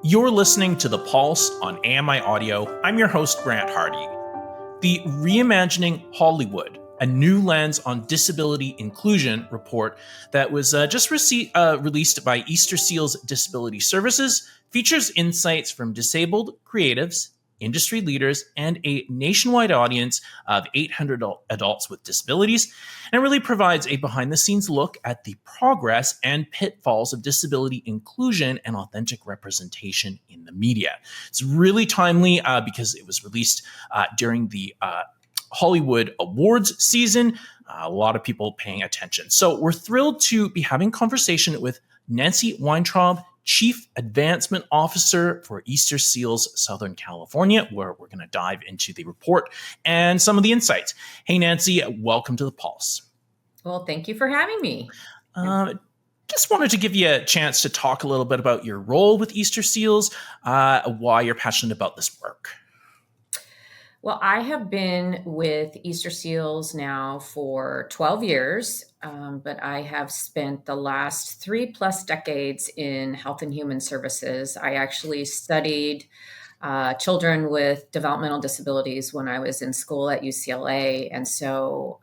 You're listening to The Pulse on AMI Audio. I'm your host, Grant Hardy. The Reimagining Hollywood, a new lens on disability inclusion report that was just released by Easter Seals Disability Services, features insights from disabled creatives, industry leaders, and a nationwide audience of 800 adults with disabilities, and really provides a behind-the-scenes look at the progress and pitfalls of disability inclusion and authentic representation in the media. It's really timely because it was released during the Hollywood Awards season. A lot of people paying attention. So we're thrilled to be having conversation with Nancy Weintraub, Chief Advancement Officer for Easter Seals Southern California, where we're going to dive into the report and some of the insights. Hey, Nancy, welcome to The Pulse. Well, thank you for having me. Just wanted to give you a chance to talk a little bit about your role with Easter Seals, why you're passionate about this work. Well, I have been with Easter Seals now for 12 years, but I have spent the last 3+ decades in health and human services. I actually studied children with developmental disabilities when I was in school at UCLA. And so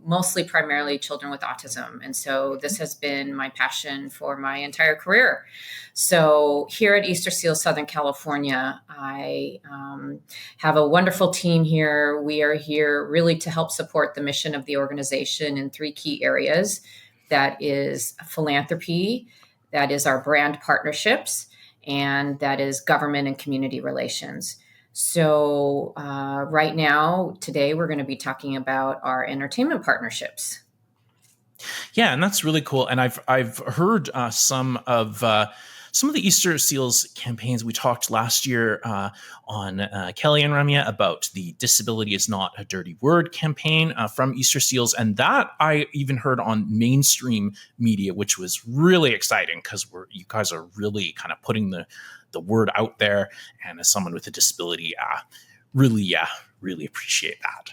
mostly primarily children with autism. And so this has been my passion for my entire career. So here at Easter Seals Southern California, I have a wonderful team here. We are here really to help support the mission of the organization in 3 key areas. That is philanthropy, that is our brand partnerships, and that is government and community relations. So right now, today, we're going to be talking about our entertainment partnerships. Yeah, and that's really cool. And I've heard some of the Easter Seals campaigns. We talked last year on Kelly and Ramya about the Disability is Not a Dirty Word campaign from Easter Seals. And that I even heard on mainstream media, which was really exciting because you guys are really kind of putting the word out there. And as someone with a disability, really appreciate that.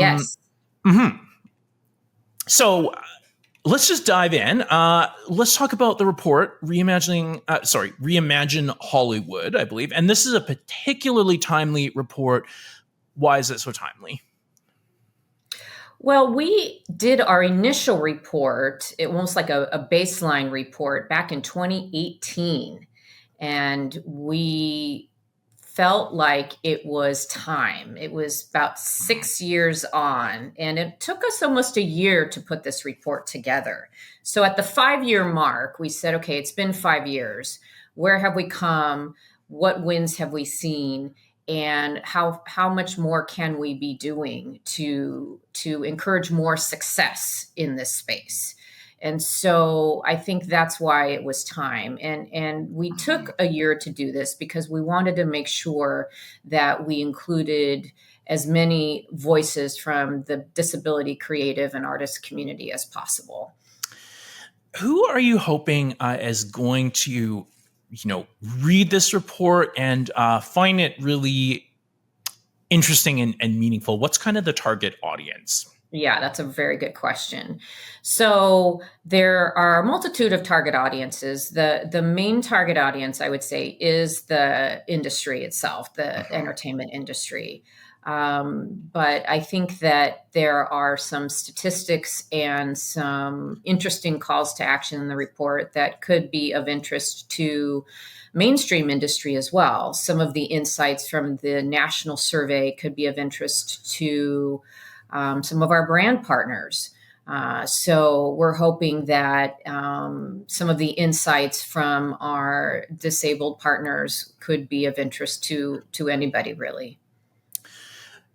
Yes. Mm-hmm. So let's just dive in. Let's talk about the report, Reimagine Hollywood, I believe. And this is a particularly timely report. Why is it so timely? Well, we did our initial report, almost like a baseline report back in 2018. And we felt like it was time. It was about 6 years on, and it took us almost a year to put this report together. So at the 5-year mark, we said, okay, it's been 5 years. Where have we come? What wins have we seen? And how much more can we be doing to encourage more success in this space? And so I think that's why it was time. And we took a year to do this because we wanted to make sure that we included as many voices from the disability, creative, and artist community as possible. Who are you hoping is going to, read this report and find it really interesting and meaningful? What's kind of the target audience? Yeah, that's a very good question. So there are a multitude of target audiences. The main target audience, I would say, is the industry itself, the entertainment industry. But I think that there are some statistics and some interesting calls to action in the report that could be of interest to mainstream industry as well. Some of the insights from the national survey could be of interest to some of our brand partners. So we're hoping that some of the insights from our disabled partners could be of interest to anybody, really.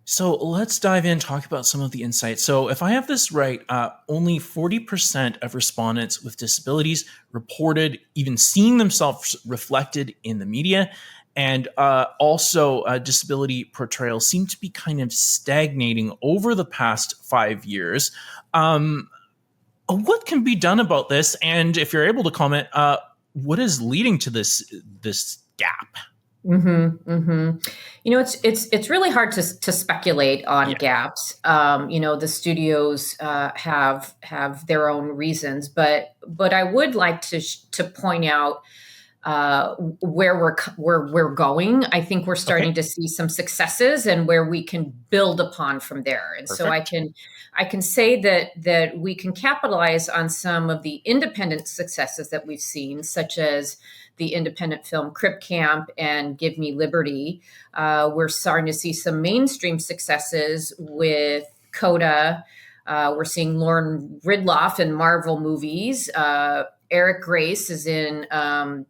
So let's dive in, talk about some of the insights. So if I have this right, only 40% of respondents with disabilities reported even seeing themselves reflected in the media. And also disability portrayal seemed to be kind of stagnating over the past 5 years. What can be done about this? And if you're able to comment, what is leading to this gap? It's really hard to speculate on gaps. The studios have their own reasons, but I would like to point out where we're going. I think we're starting Okay, to see some successes and where we can build upon from there. And so I perfect. can I can say that we can capitalize on some of the independent successes that we've seen, such as the independent film Crip Camp and Give Me Liberty. We're starting to see some mainstream successes with Coda. We're seeing Lauren Ridloff in Marvel movies. Eric Grace is in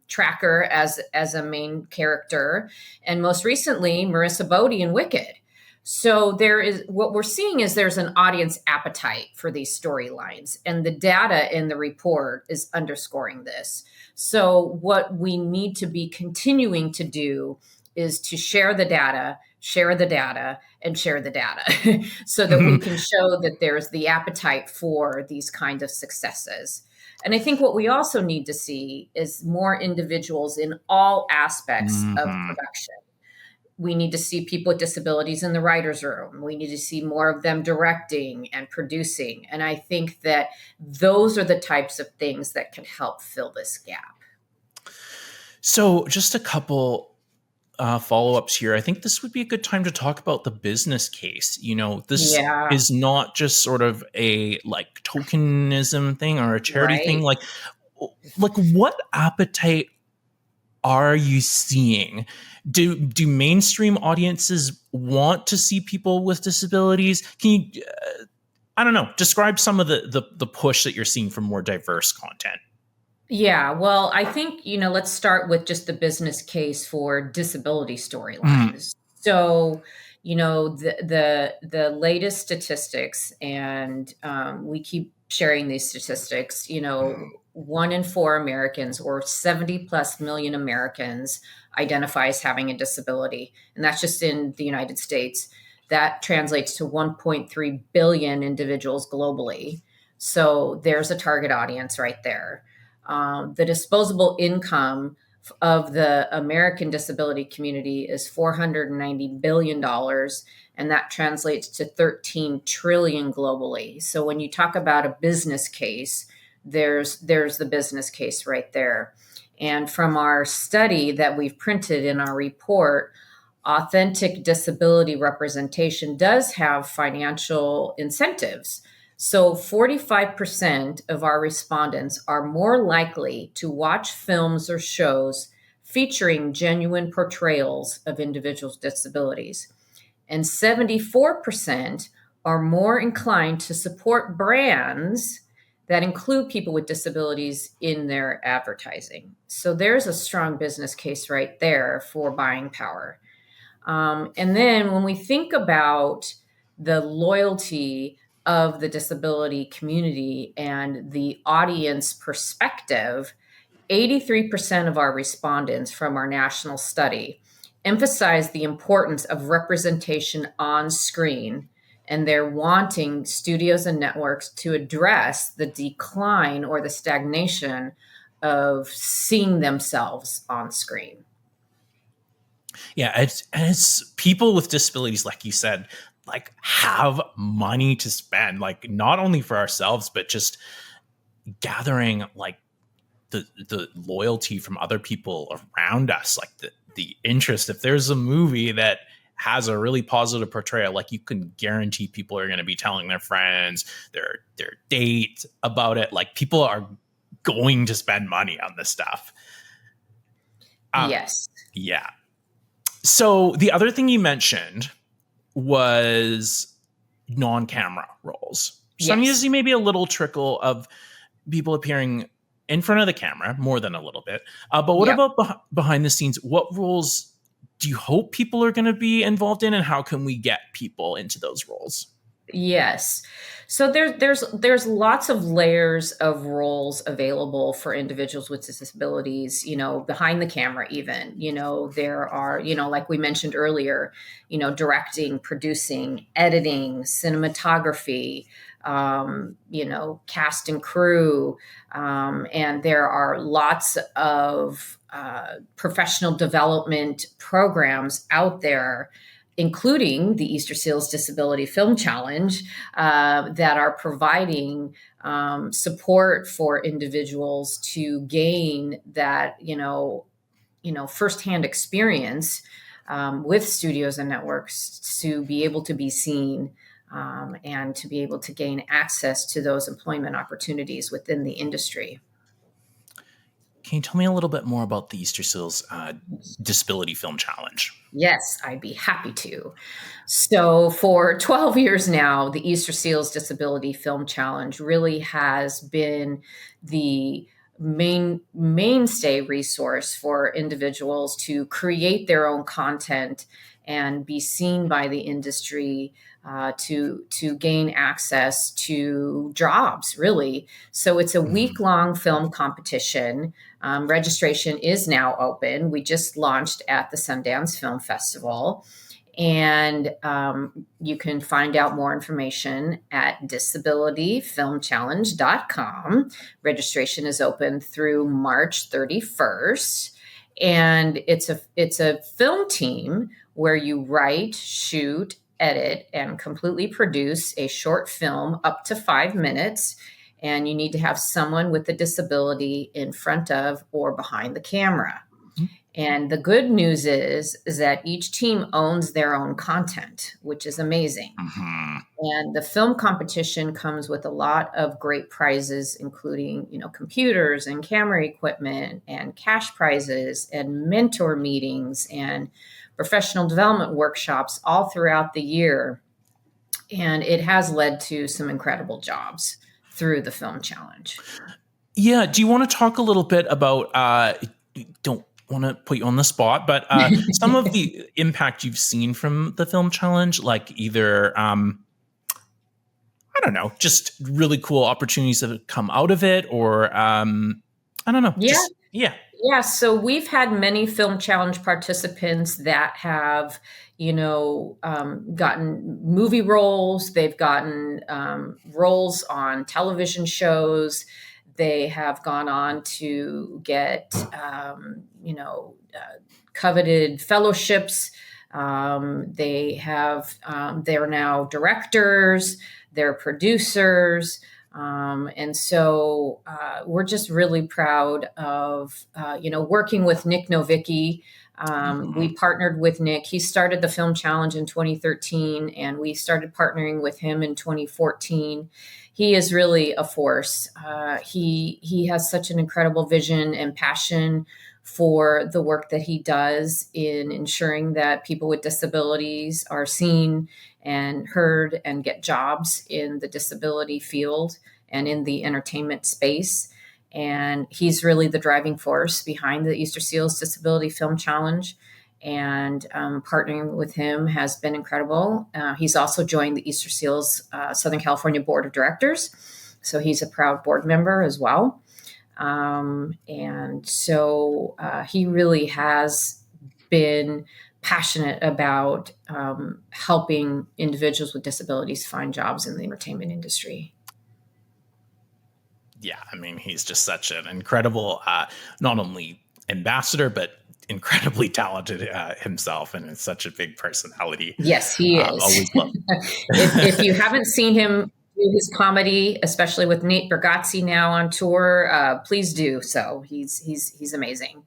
Tracker as a main character, and most recently Marissa Bodie in Wicked. So there is what we're seeing is there's an audience appetite for these storylines, and the data in the report is underscoring this. So what we need to be continuing to do is to share the data, share the data, and share the data so that we Mhm. can show that there's the appetite for these kind of successes. And I think what we also need to see is more individuals in all aspects of Mhm. production. We need to see people with disabilities in the writer's room. We need to see more of them directing and producing. And I think that those are the types of things that can help fill this gap. So, just a couple follow ups here. I think this would be a good time to talk about the business case. This Yeah, is not just sort of a like tokenism thing or a charity thing. right. Like what appetite are you seeing? Do mainstream audiences want to see people with disabilities? Can you, I don't know, describe some of the push that you're seeing for more diverse content? Yeah, well, I think, let's start with just the business case for disability Mm, storylines. So, the latest statistics, and we keep sharing these statistics. 1 in 4 Americans, or 70 plus million Americans, identify as having a disability, and that's just in the United States. That translates to 1.3 billion individuals globally. So there's a target audience right there. The disposable income of the American disability community is $490 billion, and that translates to 13 trillion globally. So when you talk about a business case, there's the business case right there. And from our study that we've printed in our report, authentic disability representation does have financial incentives. So 45% of our respondents are more likely to watch films or shows featuring genuine portrayals of individuals' disabilities. And 74% are more inclined to support brands that include people with disabilities in their advertising. So there's a strong business case right there for buying power. And then when we think about the loyalty of the disability community and the audience perspective, 83% of our respondents from our national study emphasize the importance of representation on screen, and they're wanting studios and networks to address the decline or the stagnation of seeing themselves on screen. yeah, it's people with disabilities, like you said, like have money to spend, like not only for ourselves, but just gathering like the loyalty from other people around us, like the interest. If there's a movie that has a really positive portrayal, like you can guarantee people are going to be telling their friends, their date about it. Like people are going to spend money on this stuff. Uh, Yes. yeah. So the other thing you mentioned was non-camera roles. Some you Yes. see maybe a little trickle of people appearing in front of the camera, more than a little bit. But what Yep. about behind the scenes? What roles do you hope people are going to be involved in, and how can we get people into those roles? Yes. So there's lots of layers of roles available for individuals with disabilities, behind the camera even. There are, like we mentioned earlier, directing, producing, editing, cinematography, cast and crew. And there are lots of professional development programs out there including the Easter Seals Disability Film Challenge, that are providing support for individuals to gain that, firsthand experience with studios and networks to be able to be seen and to be able to gain access to those employment opportunities within the industry. Can you tell me a little bit more about the Easter Seals Disability Film Challenge? Yes, I'd be happy to. So, for 12 years now, the Easter Seals Disability Film Challenge really has been the mainstay resource for individuals to create their own content and be seen by the industry, to gain access to jobs, really. So it's a week-long film competition. Registration is now open. We just launched at the Sundance Film Festival. And you can find out more information at disabilityfilmchallenge.com. Registration is open through March 31st. And it's a film team where you write, shoot, edit, and completely produce a short film up to 5 minutes. And you need to have someone with a disability in front of or behind the camera. And the good news is that each team owns their own content, which is amazing. And the film competition comes with a lot of great prizes, including, computers and camera equipment and cash prizes and mentor meetings and professional development workshops all throughout the year. And it has led to some incredible jobs through the film challenge. Yeah. Do you want to talk a little bit about, don't want to put you on the spot, but some of the impact you've seen from the film challenge, like either, I don't know, just really cool opportunities that have come out of it, or I don't know. Yeah. So we've had many film challenge participants that have, gotten movie roles. They've gotten roles on television shows. They have gone on to get, coveted fellowships. They're now directors, they're producers. And so we're just really proud of, working with Nick Novicki. We partnered with Nick. He started the Film Challenge in 2013, and we started partnering with him in 2014. He is really a force. He has such an incredible vision and passion for the work that he does in ensuring that people with disabilities are seen and heard and get jobs in the disability field and in the entertainment space. And he's really the driving force behind the Easter Seals Disability Film Challenge. And partnering with him has been incredible. He's also joined the Easter Seals Southern California Board of Directors. So he's a proud board member as well. And so he really has been passionate about helping individuals with disabilities find jobs in the entertainment industry. Yeah, I mean, he's just such an incredible, not only ambassador, but incredibly talented himself, and it's such a big personality. Yes, he is. Always love. If you haven't seen him do his comedy, especially with Nate Bargatze now on tour, please do so. He's amazing.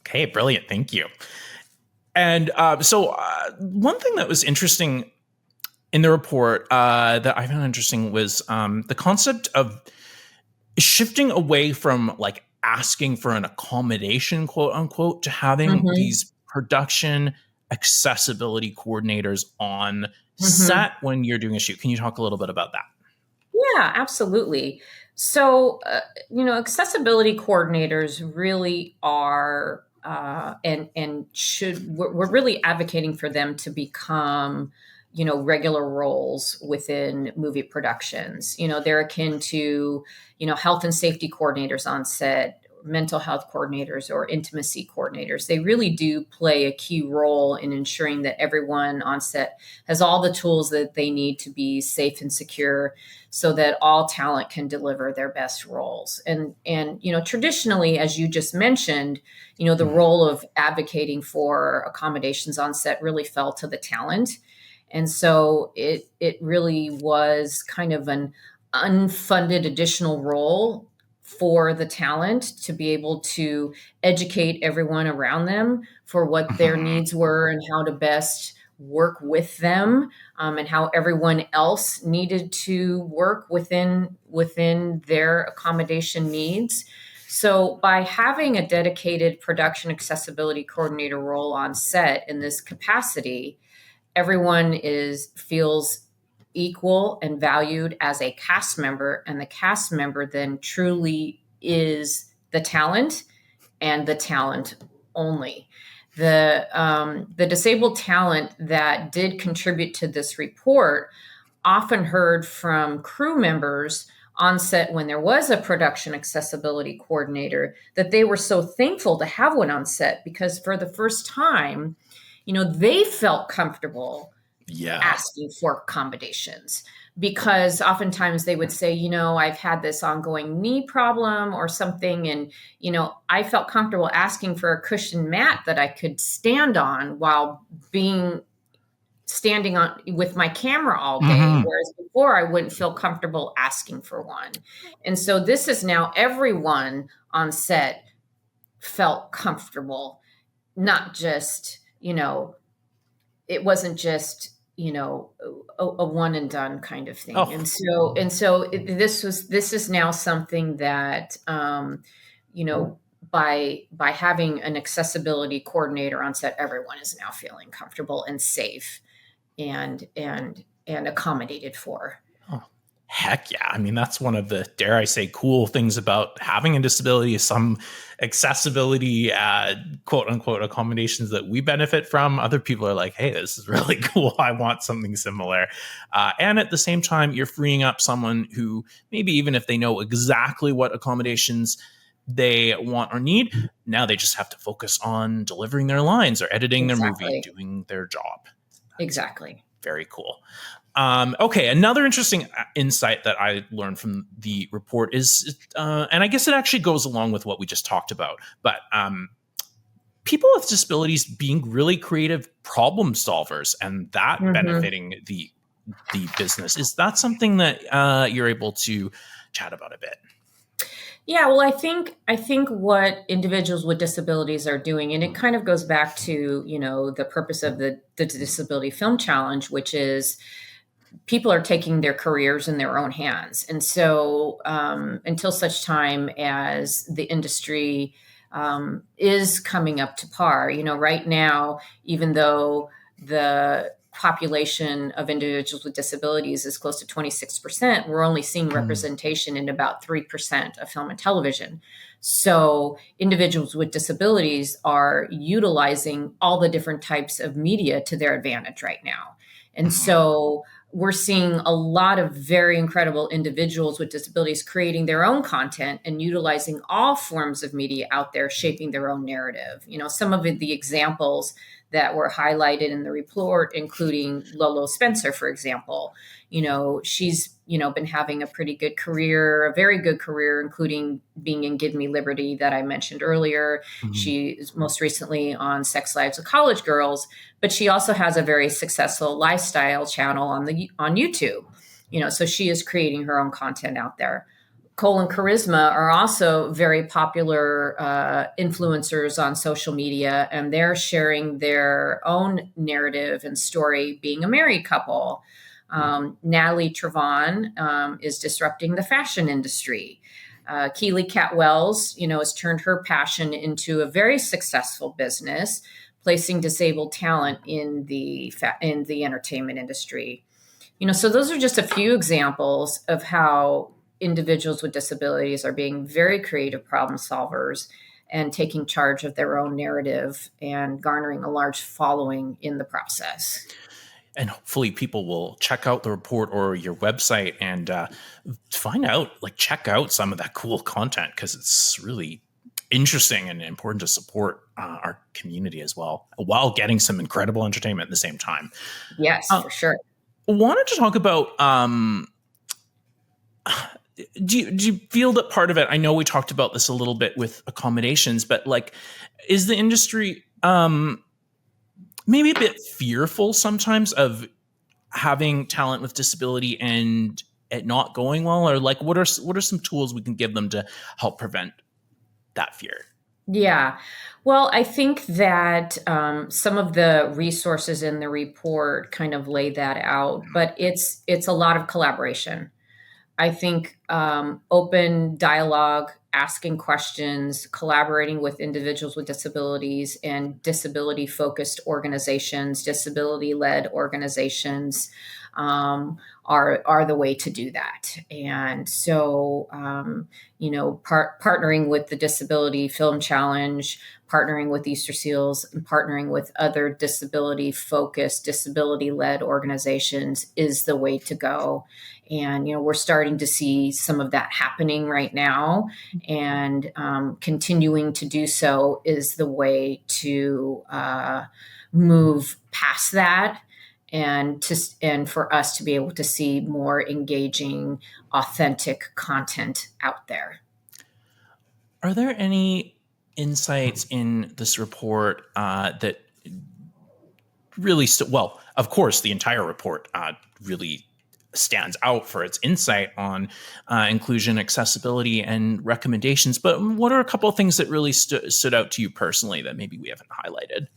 Okay, brilliant. Thank you. And so one thing that was interesting in the report that I found interesting was the concept of shifting away from like asking for an accommodation, quote unquote, to having these production accessibility coordinators on set when you're doing a shoot. Can you talk a little bit about that? Yeah, absolutely. So, accessibility coordinators really are, we're really advocating for them to become, regular roles within movie productions. They're akin to, health and safety coordinators on set, mental health coordinators or intimacy coordinators. They really do play a key role in ensuring that everyone on set has all the tools that they need to be safe and secure so that all talent can deliver their best roles. And traditionally, as you just mentioned, the role of advocating for accommodations on set really fell to the talent. And so it really was kind of an unfunded additional role for the talent to be able to educate everyone around them for what their Mhm. needs were and how to best work with them, and how everyone else needed to work within their accommodation needs. So by having a dedicated production accessibility coordinator role on set in this capacity, everyone is feels equal and valued as a cast member, and the cast member then truly is the talent and the talent only. The disabled talent that did contribute to this report often heard from crew members on set when there was a production accessibility coordinator that they were so thankful to have one on set because for the first time, they felt comfortable Yeah. asking for accommodations because oftentimes they would say, I've had this ongoing knee problem or something. And, I felt comfortable asking for a cushioned mat that I could stand on while being standing on with my camera all day. Mhm. Whereas before I wouldn't feel comfortable asking for one. And so this is now everyone on set felt comfortable, not just, it wasn't just a one and done kind of thing. Oh, This is now something that by having an accessibility coordinator on set, everyone is now feeling comfortable and safe and accommodated for. oh, heck yeah. I mean, that's one of the, dare I say, cool things about having a disability is some accessibility, quote unquote, accommodations that we benefit from. Other people are like, hey, this is really cool. I want something similar. And at the same time, you're freeing up someone who maybe even if they know exactly what accommodations they want or need, now they just have to focus on delivering their lines or editing their movie, Exactly. doing their job. That's Exactly. very cool. Okay, another interesting insight that I learned from the report is, and I guess it actually goes along with what we just talked about, but people with disabilities being really creative problem solvers and that Mhm. benefiting the business. Is that something that you're able to chat about a bit? Yeah, well, I think what individuals with disabilities are doing, and it kind of goes back to the purpose of the Disability Film Challenge, which is people are taking their careers in their own hands, and so until such time as the industry is coming up to par, right now, even though the population of individuals with disabilities is close to 26%, we're only seeing Mm. representation in about 3% of film and television. So individuals with disabilities are utilizing all the different types of media to their advantage right now. And Mhm. so we're seeing a lot of very incredible individuals with disabilities creating their own content and utilizing all forms of media out there, shaping their own narrative. Some of the examples that were highlighted in the report, including Lolo Spencer, for example. She's been having a pretty good career, a very good career, including being in Give Me Liberty that I mentioned earlier. Mhm. She is most recently on Sex Lives of College Girls, but she also has a very successful lifestyle channel on YouTube. So she is creating her own content out there. Cole and Charisma are also very popular influencers on social media, and they're sharing their own narrative and story being a married couple. Natalie Trevon is disrupting the fashion industry. Keely Cat Wells, has turned her passion into a very successful business, placing disabled talent in the entertainment industry. So those are just a few examples of how individuals with disabilities are being very creative problem solvers and taking charge of their own narrative and garnering a large following in the process. And hopefully people will check out the report or your website and find out, like check out some of that cool content because it's really interesting and important to support our community as well, while getting some incredible entertainment at the same time. Yes, for sure. Wanted to talk about, do you feel that part of it, I know we talked about this a little bit with accommodations, but like, is the industry maybe a bit fearful sometimes of having talent with disability and it not going well? Or like, what are some tools we can give them to help prevent that fear? Yeah. Well, I think that some of the resources in the report kind of lay that out, but it's a lot of collaboration. I think open dialogue, asking questions, collaborating with individuals with disabilities and disability focused organizations, disability led organizations are the way to do that. And so, partnering with the Disability Film Challenge, partnering with Easter Seals, and partnering with other disability focused, disability led organizations is the way to go. And we're starting to see some of that happening right now, and continuing to do so is the way to move past that, and for us to be able to see more engaging, authentic content out there. Are there any insights in this report that really well, of course, the entire report really stands out for its insight on inclusion, accessibility, and recommendations. But what are a couple of things that really stood out to you personally that maybe we haven't highlighted?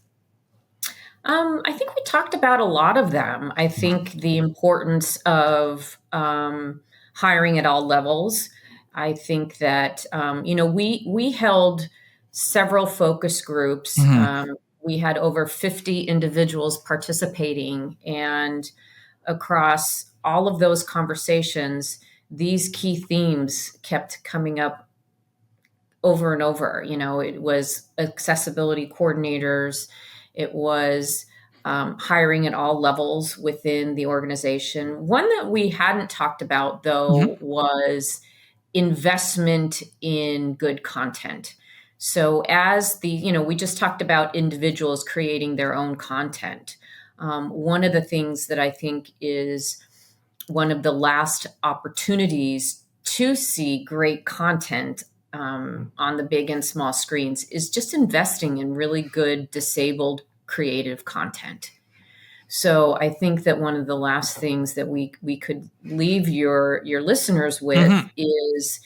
I think we talked about a lot of them. I think the importance of hiring at all levels. I think that we held several focus groups. Mm-hmm. We had over 50 individuals participating, and across all of those conversations, these key themes kept coming up over and over. It was accessibility coordinators, it was hiring at all levels within the organization. One that we hadn't talked about, though, Mm-hmm. was investment in good content. So, we just talked about individuals creating their own content. One of the things that I think is one of the last opportunities to see great content on the big and small screens is just investing in really good disabled creative content. So I think that one of the last things that we could leave your listeners with Mm-hmm. is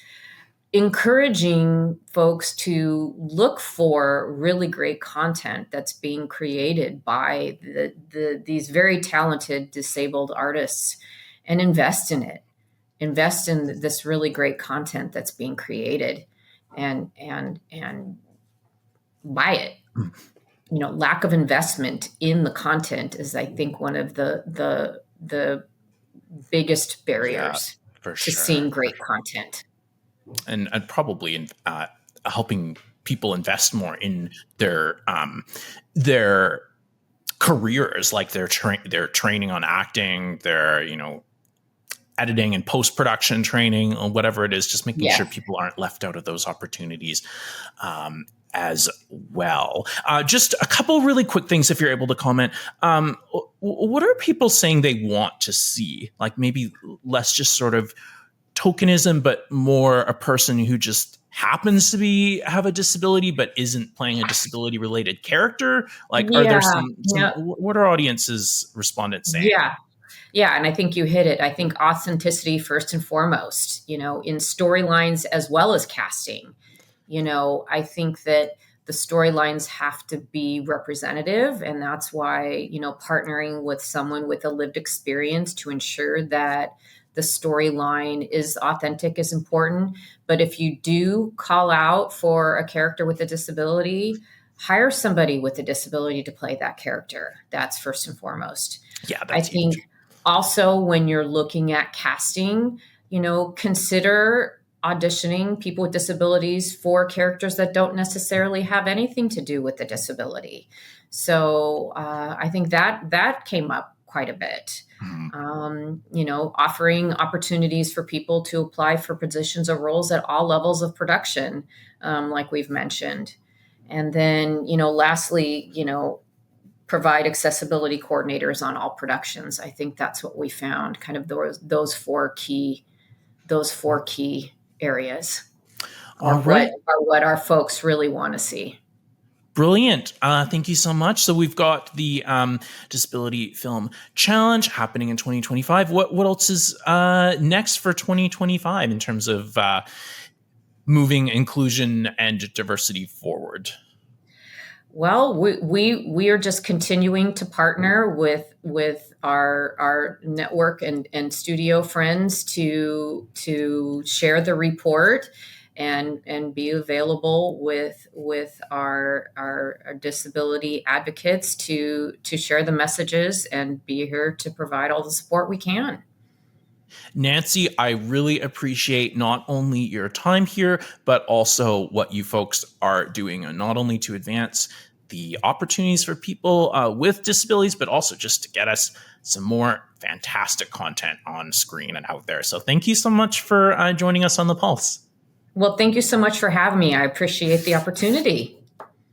encouraging folks to look for really great content that's being created by these very talented disabled artists, and invest in it. Invest in this really great content that's being created, and buy it. Lack of investment in the content is, I think, one of the biggest Yeah, barriers for to sure. seeing great content. And probably helping people invest more in their careers, like their training on acting, their editing and post-production training, or whatever it is, just making sure Yes. people aren't left out of those opportunities as well. Just a couple really quick things, if you're able to comment. What are people saying they want to see? Like maybe less just sort of tokenism, but more a person who just happens to have a disability, but isn't playing a disability related character. Like, are there Yeah. what are audiences, respondents saying? Yeah. Yeah, and I think you hit it. I think authenticity first and foremost, in storylines as well as casting. I think that the storylines have to be representative, and that's why, partnering with someone with a lived experience to ensure that the storyline is authentic is important. But if you do call out for a character with a disability, hire somebody with a disability to play that character. That's first and foremost. Yeah, I that's huge. think also, when you're looking at casting, consider auditioning people with disabilities for characters that don't necessarily have anything to do with the disability. So I think that came up quite a bit. Mhm. Offering opportunities for people to apply for positions or roles at all levels of production, like we've mentioned. And then, lastly, provide accessibility coordinators on all productions. I think that's what we found, kind of those four key areas All are right. what our folks really want to see. Brilliant. Thank you so much. So we've got the Disability Film Challenge happening in 2025. What else is next for 2025 in terms of moving inclusion and diversity forward? Well, we are just continuing to partner with our network and studio friends to share the report and be available with our disability advocates to share the messages and be here to provide all the support we can. Nancy, I really appreciate not only your time here, but also what you folks are doing, and not only to advance the opportunities for people with disabilities, but also just to get us some more fantastic content on screen and out there. So thank you so much for joining us on The Pulse. Well, thank you so much for having me. I appreciate the opportunity.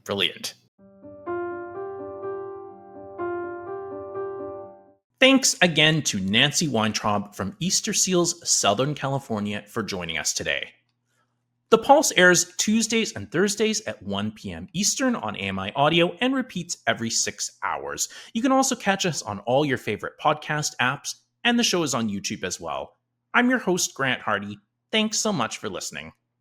Brilliant. Thanks again to Nancy Weintraub from Easter Seals, Southern California, for joining us today. The Pulse airs Tuesdays and Thursdays at 1 p.m. Eastern on AMI Audio and repeats every 6 hours. You can also catch us on all your favorite podcast apps, and the show is on YouTube as well. I'm your host, Grant Hardy. Thanks so much for listening.